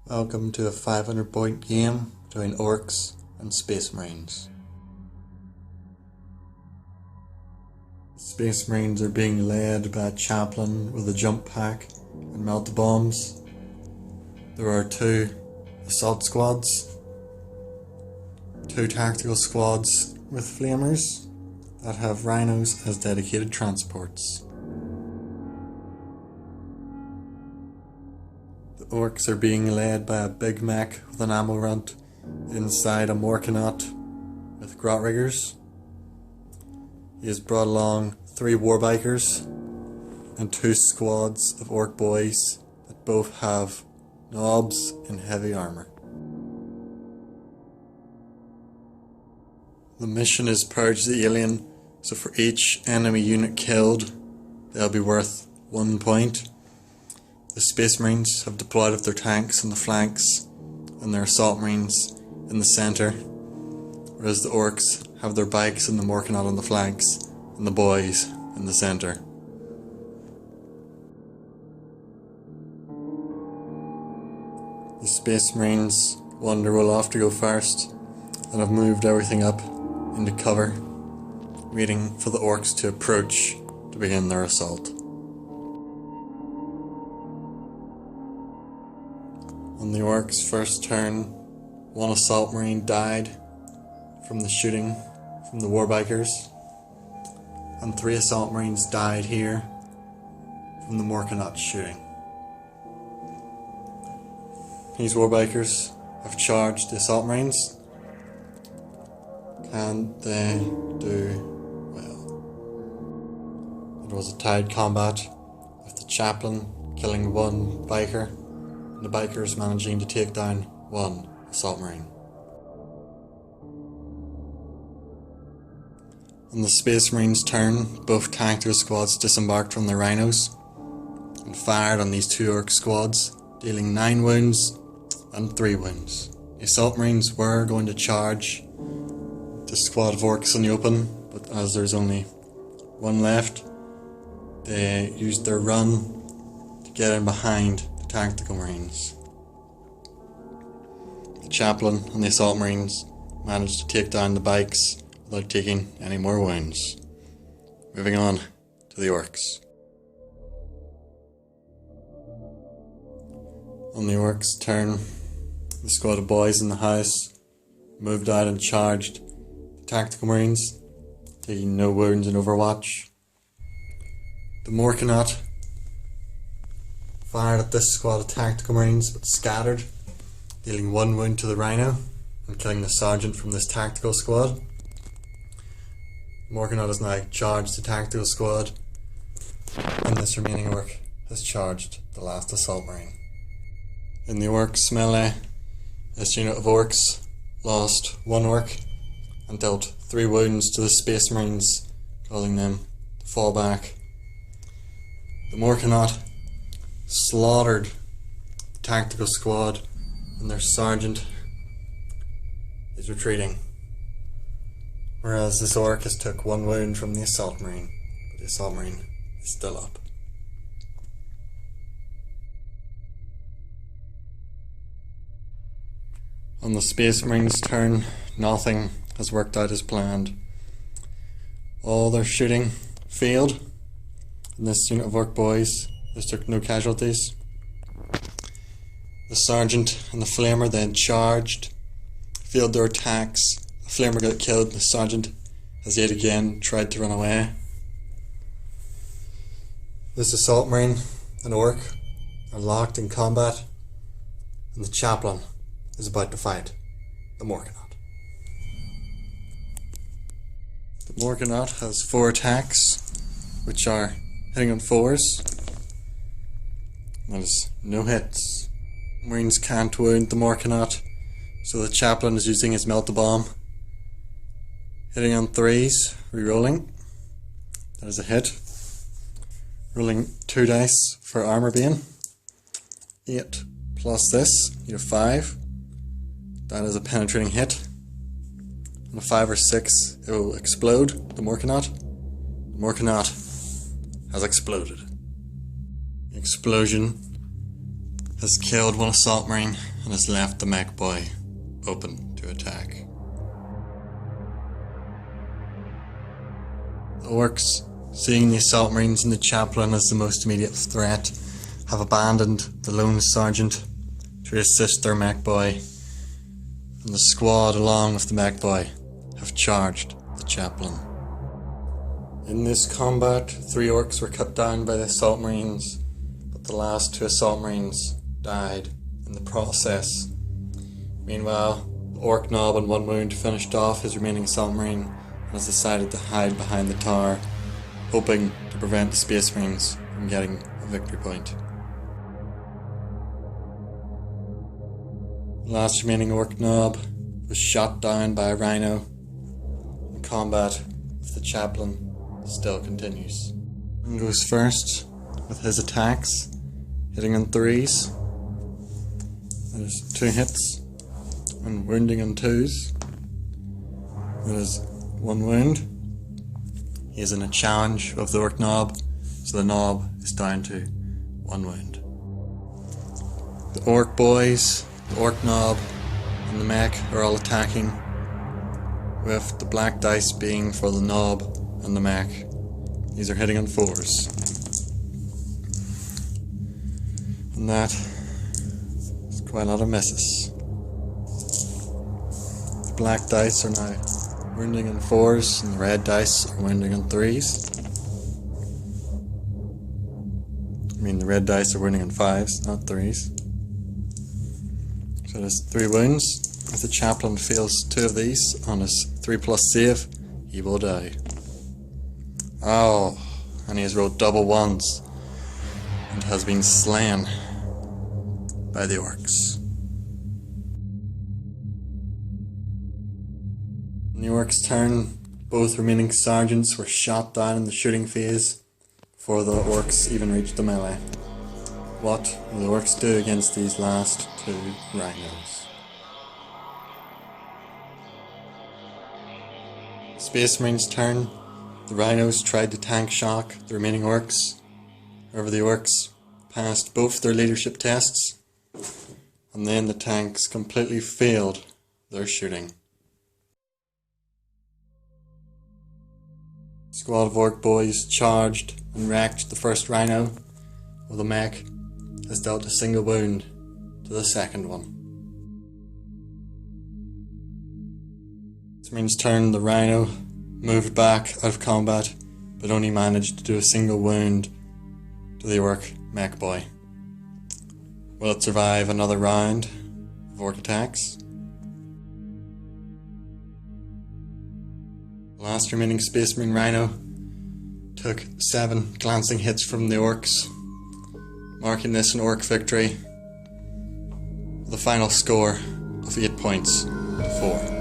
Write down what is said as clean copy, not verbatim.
Welcome to a 500-point game between Orks and Space Marines. The Space Marines are being led by a chaplain with a jump pack and melta bombs. There are 2 assault squads, 2 tactical squads with flamers that have rhinos as dedicated transports. The Orks are being led by a big mech with an ammo runt inside a MacLeod with grot riggers. He has brought along 3 warbikers and 2 squads of Ork boys that both have knobs and heavy armour. The mission is Purge the Alien, so for each enemy unit killed, they'll be worth 1 point. The Space Marines have deployed with their tanks on the flanks and their Assault Marines in the centre, whereas the Orks have their bikes and the MacLeod on the flanks and the boys in the centre. The Space Marines wander well off to go first and have moved everything up into cover, waiting for the Orks to approach to begin their assault. On the Orks' first turn, 1 Assault Marine died from the shooting from the warbikers, and 3 Assault Marines died here from the MacLeod shooting. These warbikers have charged the Assault Marines. Can they do well? It was a tied combat, with the chaplain killing 1 biker and the bikers managing to take down 1 Assault Marine. On the Space Marines' turn, both tactical squads disembarked from their rhinos and fired on these 2 Ork squads, dealing 9 wounds and 3 wounds. The Assault Marines were going to charge the squad of Orks in the open, but as there's only 1 left, they used their run to get in behind the tactical Marines. The chaplain and the Assault Marines managed to take down the bikes without taking any more wounds. Moving on to the Orks. On the Orks' turn, the squad of boys in the house moved out and charged the tactical Marines, taking no wounds in Overwatch. The MacLeod fired at this squad of tactical Marines but scattered, dealing 1 wound to the rhino and killing the sergeant from this tactical squad. MacLeod has now charged the tactical squad, and this remaining Ork has charged the last Assault Marine. In the Orks melee, this unit of Orks lost 1 Ork and dealt 3 wounds to the Space Marines, causing them to fall back. The MacLeod slaughtered the tactical squad, and their sergeant is retreating, whereas this Ork has took 1 wound from the Assault Marine, but the Assault Marine is still up. On the Space Marines' turn, nothing has worked out as planned. All their shooting failed, and this unit of Ork boys has took no casualties. The sergeant and the flamer then charged, failed their attacks. The flamer got killed, the sergeant has yet again tried to run away. This Assault Marine and Ork are locked in combat, and the chaplain is about to fight the MacLeod. The MacLeod has 4 attacks, which are hitting on 4s. That is no hits. Marines can't wound the MacLeod, so the chaplain is using his melta bomb. Hitting on 3s, re-rolling. That is a hit. Rolling 2 dice for armor being. 8 plus this, you have 5. That is a penetrating hit. On a 5 or 6, it will explode the MacLeod. The MacLeod has exploded. The explosion has killed one assault marine and has left the mech boy open to attack. The Orks, seeing the assault marines and the chaplain as the most immediate threat, have abandoned the lone sergeant to assist their mech boy, and the squad along with the mech boy have charged the chaplain. In this combat, 3 Orks were cut down by the assault marines, but the last 2 assault marines died in the process. Meanwhile, the Ork Knob on 1 wound finished off his remaining assault marine and has decided to hide behind the tower, hoping to prevent the Space Marines from getting a victory point. The last remaining Ork Knob was shot down by a rhino, and combat with the chaplain still continues. And goes first with his attacks, hitting on 3s. There's 2 hits, and wounding on 2s. There's 1 wound. He is in a challenge of the Ork Knob, so the knob is down to 1 wound. The Ork boys, the Ork Knob, and the mech are all attacking, with the black dice being for the knob and the mech. These are hitting on 4s. And that is quite a lot of misses. The black dice are now wounding on 4s, and the red dice are wounding on 3s. I mean, the red dice are wounding on 5s, not 3s. So there's 3 wounds. If the chaplain fails 2 of these on his 3+ save, he will die. Oh, and he has rolled double 1s and has been slain by the Orks. In the Orks' turn, both remaining sergeants were shot down in the shooting phase before the Orks even reached the melee. What will the Orks do against these last 2 rhinos? Space Marines' turn. The rhinos tried to tank shock the remaining Orks. However, the Orks passed both their leadership tests, and then the tanks completely failed their shooting. A squad of Ork boys charged and wrecked the first rhino, while the mech has dealt a single wound to the second one. This means turn the rhino moved back out of combat, but only managed to do a single wound to the Ork mech boy. Will it survive another round of Ork attacks? The last remaining Space Marine rhino took 7 glancing hits from the Orks, marking this an Ork victory with a final score of 8 points to 4.